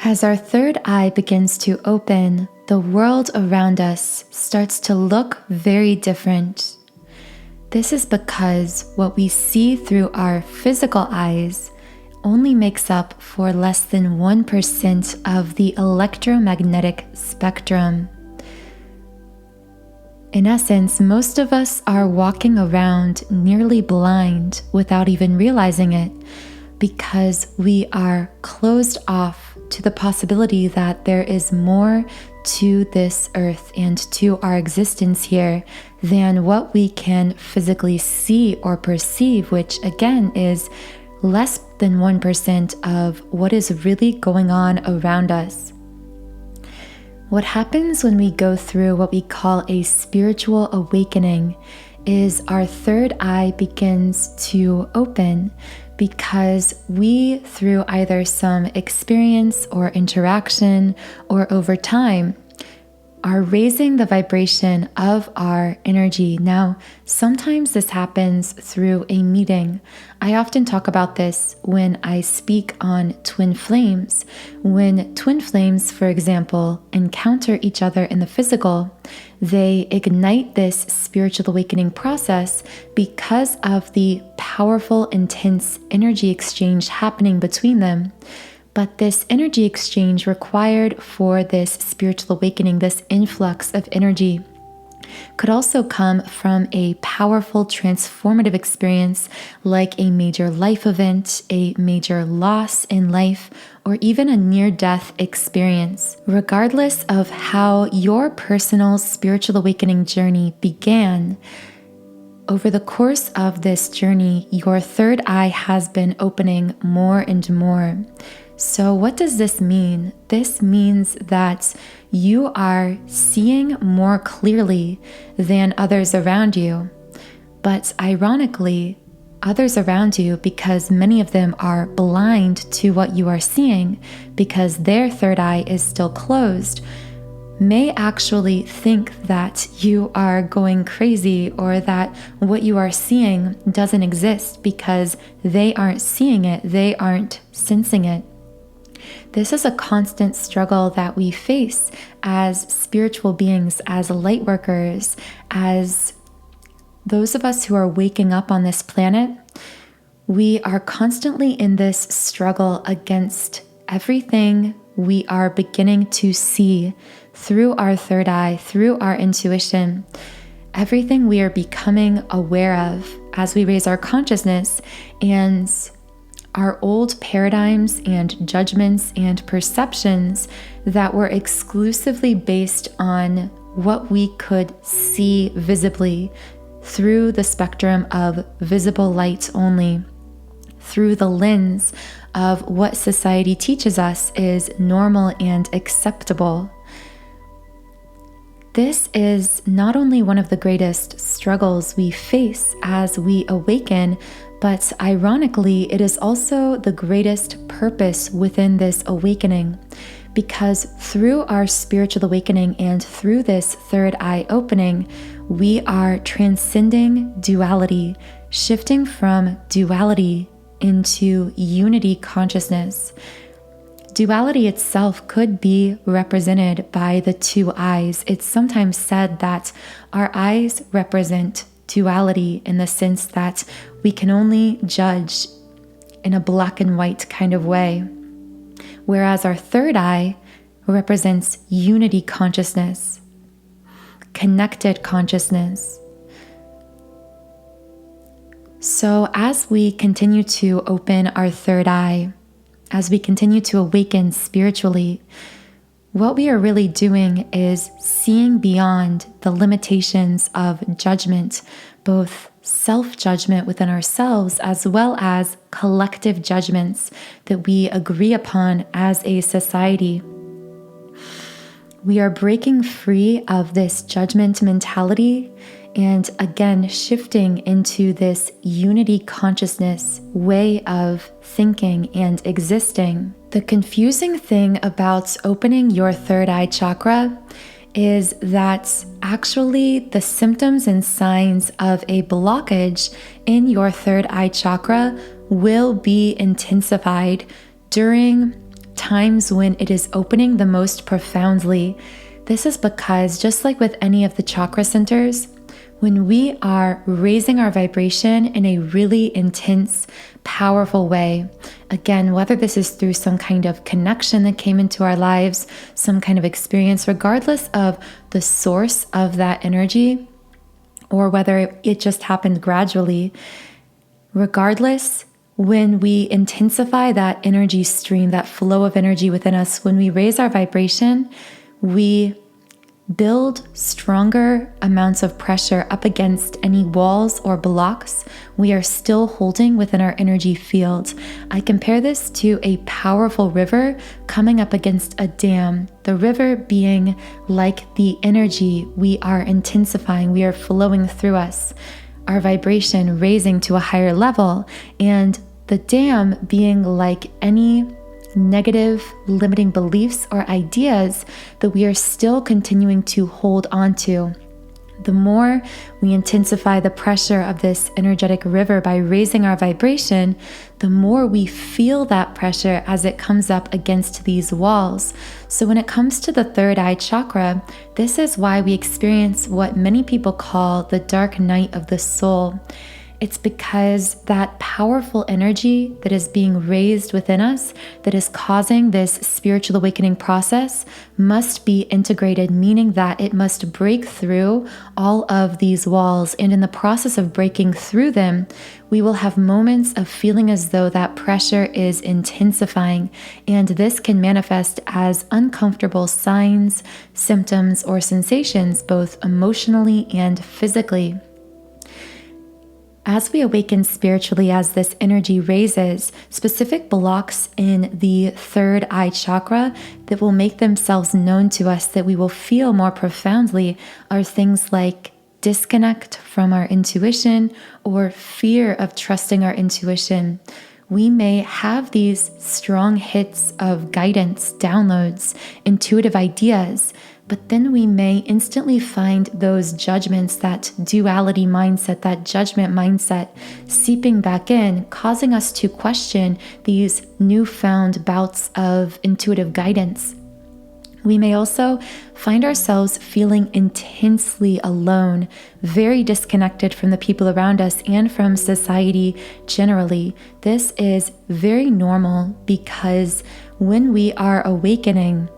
As our third eye begins to open, the world around us starts to look very different. This is because what we see through our physical eyes only makes up for less than 1% of the electromagnetic spectrum. In essence, most of us are walking around nearly blind without even realizing it, because we are closed off to the possibility that there is more to this earth and to our existence here than what we can physically see or perceive, which again is less than 1% of what is really going on around us. What happens when we go through what we call a spiritual awakening is our third eye begins to open, because we, through either some experience or interaction or over time, are raising the vibration of our energy. Now, sometimes this happens through a meeting. I often talk about this when I speak on twin flames. When twin flames, for example, encounter each other in the physical, they ignite this spiritual awakening process because of the powerful, intense energy exchange happening between them. But this energy exchange required for this spiritual awakening, this influx of energy, could also come from a powerful transformative experience like a major life event, a major loss in life, or even a near-death experience. Regardless of how your personal spiritual awakening journey began, over the course of this journey, your third eye has been opening more and more. So what does this mean? This means that you are seeing more clearly than others around you. But ironically, others around you, because many of them are blind to what you are seeing because their third eye is still closed, may actually think that you are going crazy or that what you are seeing doesn't exist because they aren't seeing it, they aren't sensing it. This is a constant struggle that we face as spiritual beings, as light workers, as those of us who are waking up on this planet. We are constantly in this struggle against everything we are beginning to see through our third eye, through our intuition, everything we are becoming aware of as we raise our consciousness, and our old paradigms and judgments and perceptions that were exclusively based on what we could see visibly through the spectrum of visible light only, through the lens of what society teaches us is normal and acceptable. This is not only one of the greatest struggles we face as we awaken, but ironically, it is also the greatest purpose within this awakening, because through our spiritual awakening and through this third eye opening, we are transcending duality, shifting from duality into unity consciousness. Duality itself could be represented by the two eyes. It's sometimes said that our eyes represent duality in the sense that we can only judge in a black and white kind of way, whereas our third eye represents unity consciousness, connected consciousness. So as we continue to open our third eye, as we continue to awaken spiritually, what we are really doing is seeing beyond the limitations of judgment, both self-judgment within ourselves as well as collective judgments that we agree upon as a society. We are breaking free of this judgment mentality and again shifting into this unity consciousness way of thinking and existing. The confusing thing about opening your third eye chakra is that actually the symptoms and signs of a blockage in your third eye chakra will be intensified during times when it is opening the most profoundly. This is because, just like with any of the chakra centers, when we are raising our vibration in a really intense, powerful way, again, whether this is through some kind of connection that came into our lives, some kind of experience, regardless of the source of that energy, or whether it just happened gradually, regardless, when we intensify that energy stream, that flow of energy within us, when we raise our vibration, we build stronger amounts of pressure up against any walls or blocks we are still holding within our energy field. I compare this to a powerful river coming up against a dam, the river being like the energy we are intensifying, we are flowing through us, our vibration raising to a higher level, and the dam being like any negative limiting beliefs or ideas that we are still continuing to hold on to. The more we intensify the pressure of this energetic river by raising our vibration, the more we feel that pressure as it comes up against these walls. So when it comes to the third eye chakra, this is why we experience what many people call the dark night of the soul. It's because that powerful energy that is being raised within us, that is causing this spiritual awakening process, must be integrated, meaning that it must break through all of these walls. And in the process of breaking through them, we will have moments of feeling as though that pressure is intensifying. And this can manifest as uncomfortable signs, symptoms, or sensations, both emotionally and physically. As we awaken spiritually, as this energy raises, specific blocks in the third eye chakra that will make themselves known to us, that we will feel more profoundly, are things like disconnect from our intuition or fear of trusting our intuition. We may have these strong hits of guidance, downloads, intuitive ideas, but then we may instantly find those judgments, that duality mindset, that judgment mindset seeping back in, causing us to question these newfound bouts of intuitive guidance. We may also find ourselves feeling intensely alone, very disconnected from the people around us and from society generally. This is very normal because when we are awakening,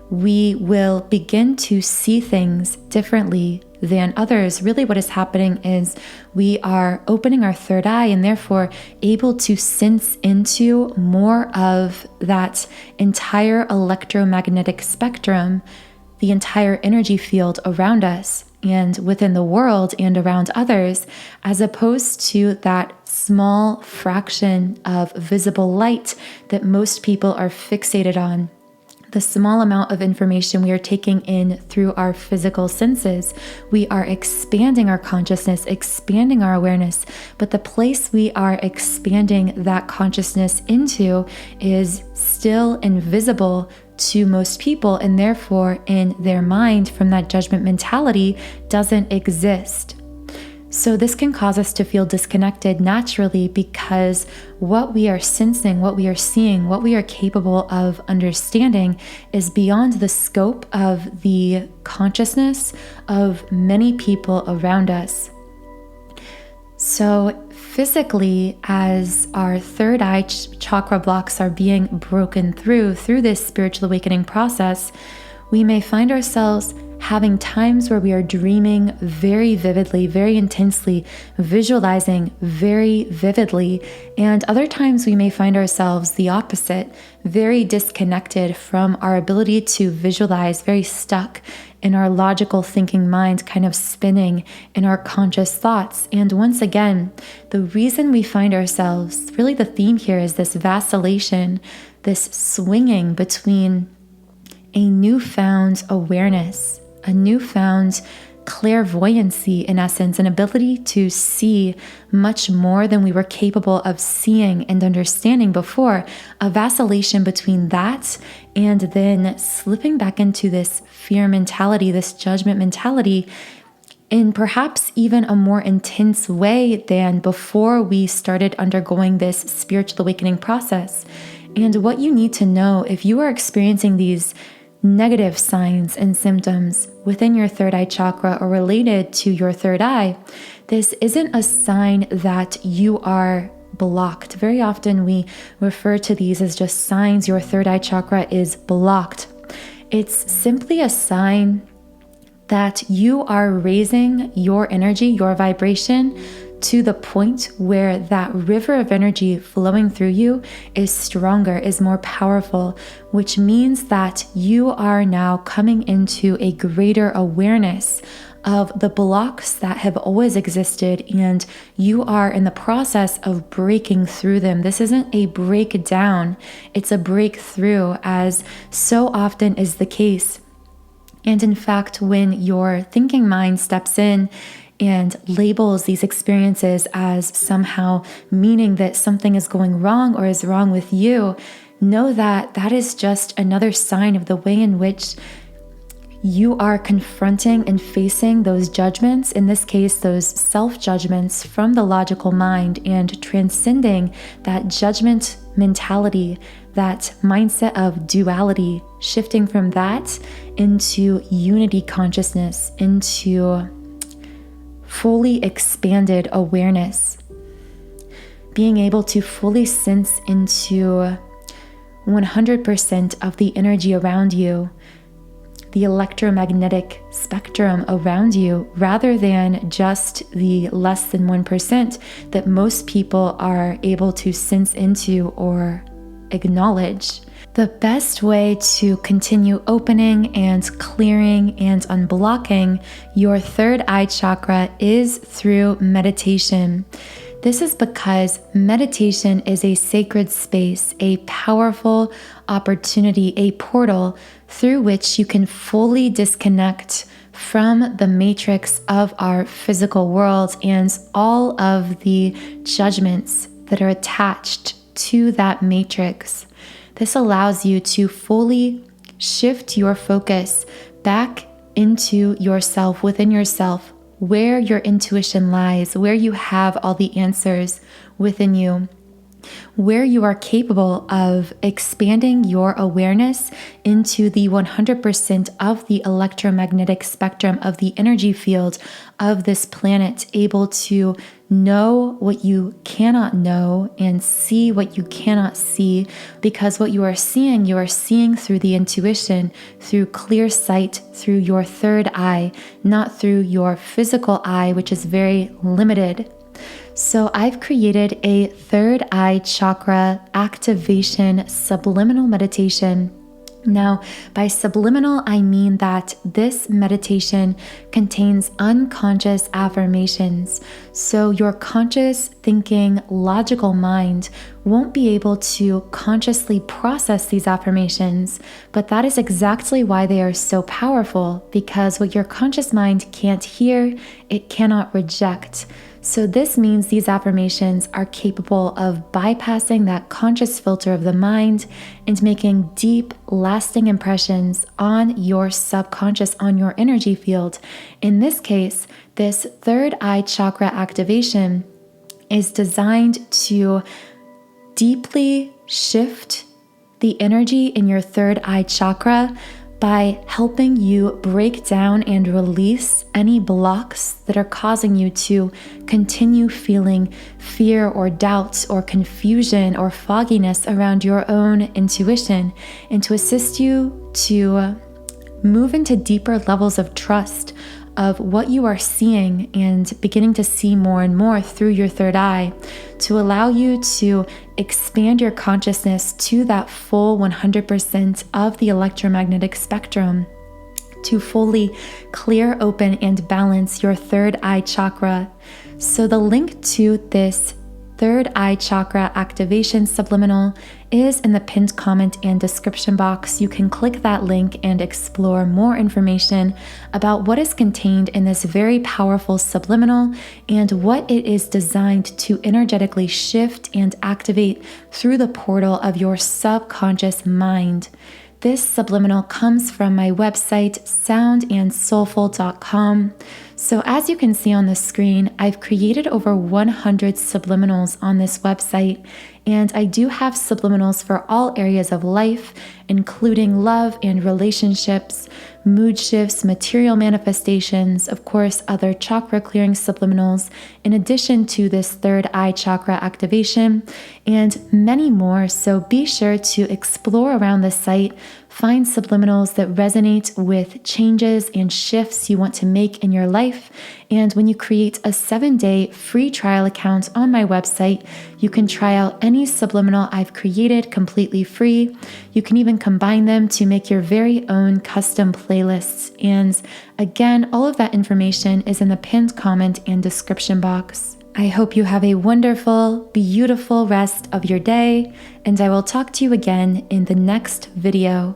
we will begin to see things differently than others. Really what is happening is we are opening our third eye and therefore able to sense into more of that entire electromagnetic spectrum, the entire energy field around us and within the world and around others, as opposed to that small fraction of visible light that most people are fixated on. The small amount of information we are taking in through our physical senses. We are expanding our consciousness, expanding our awareness, but the place we are expanding that consciousness into is still invisible to most people, and therefore in their mind, from that judgment mentality, doesn't exist. So this can cause us to feel disconnected naturally because what we are sensing, what we are seeing, what we are capable of understanding is beyond the scope of the consciousness of many people around us. So physically, as our third eye chakra blocks are being broken through this spiritual awakening process, we may find ourselves having times where we are dreaming very vividly, very intensely, visualizing very vividly, and other times we may find ourselves the opposite, very disconnected from our ability to visualize, very stuck in our logical thinking mind, kind of spinning in our conscious thoughts. And once again, the reason we find ourselves, really the theme here is this vacillation, this swinging between a newfound awareness, a newfound clairvoyancy, in essence, an ability to see much more than we were capable of seeing and understanding before, a vacillation between that and then slipping back into this fear mentality, this judgment mentality, in perhaps even a more intense way than before we started undergoing this spiritual awakening process. And what you need to know if you are experiencing these negative signs and symptoms within your third eye chakra or related to your third eye, this isn't a sign that you are blocked. Very often we refer to these as just signs your third eye chakra is blocked. It's simply a sign that you are raising your energy, your vibration, to the point where that river of energy flowing through you is stronger, is more powerful, which means that you are now coming into a greater awareness of the blocks that have always existed, and you are in the process of breaking through them. This isn't a breakdown, it's a breakthrough, as so often is the case. And in fact, when your thinking mind steps in and labels these experiences as somehow meaning that something is going wrong or is wrong with you, know that that is just another sign of the way in which you are confronting and facing those judgments, in this case, those self-judgments from the logical mind, and transcending that judgment mentality, that mindset of duality, shifting from that into unity consciousness, into fully expanded awareness, being able to fully sense into 100% of the energy around you, the electromagnetic spectrum around you, rather than just the less than 1% that most people are able to sense into or acknowledge. The best way to continue opening and clearing and unblocking your third eye chakra is through meditation. This is because meditation is a sacred space, a powerful opportunity, a portal through which you can fully disconnect from the matrix of our physical world and all of the judgments that are attached to that matrix. This allows you to fully shift your focus back into yourself, within yourself, where your intuition lies, where you have all the answers within you, where you are capable of expanding your awareness into the 100% of the electromagnetic spectrum of the energy field of this planet, able to know what you cannot know and see what you cannot see, because what you are seeing through the intuition, through clear sight, through your third eye, not through your physical eye, which is very limited. So I've created a third eye chakra activation subliminal meditation. Now, by subliminal, I mean that this meditation contains unconscious affirmations. So your conscious thinking, logical mind won't be able to consciously process these affirmations, but that is exactly why they are so powerful, because what your conscious mind can't hear, it cannot reject. So this means these affirmations are capable of bypassing that conscious filter of the mind and making deep, lasting impressions on your subconscious, on your energy field. In this case, this third eye chakra activation is designed to deeply shift the energy in your third eye chakra by helping you break down and release any blocks that are causing you to continue feeling fear or doubt or confusion or fogginess around your own intuition, and to assist you to move into deeper levels of trust of what you are seeing and beginning to see more and more through your third eye, to allow you to expand your consciousness to that full 100% of the electromagnetic spectrum, to fully clear, open, and balance your third eye chakra. So the link to this third eye chakra activation subliminal is in the pinned comment and description box. You can click that link and explore more information about what is contained in this very powerful subliminal and what it is designed to energetically shift and activate through the portal of your subconscious mind. This subliminal comes from my website, soundandsoulful.com. So as you can see on the screen, I've created over 100 subliminals on this website, And I do have subliminals for all areas of life, including love and relationships, mood shifts, material manifestations, of course, other chakra clearing subliminals, in addition to this third eye chakra activation, and many more. So be sure to explore around the site, find subliminals that resonate with changes and shifts you want to make in your life. And when you create a 7-day free trial account on my website, you can try out any subliminal I've created completely free. You can even combine them to make your very own custom playlists. And again, all of that information is in the pinned comment and description box. I hope you have a wonderful, beautiful rest of your day, and I will talk to you again in the next video.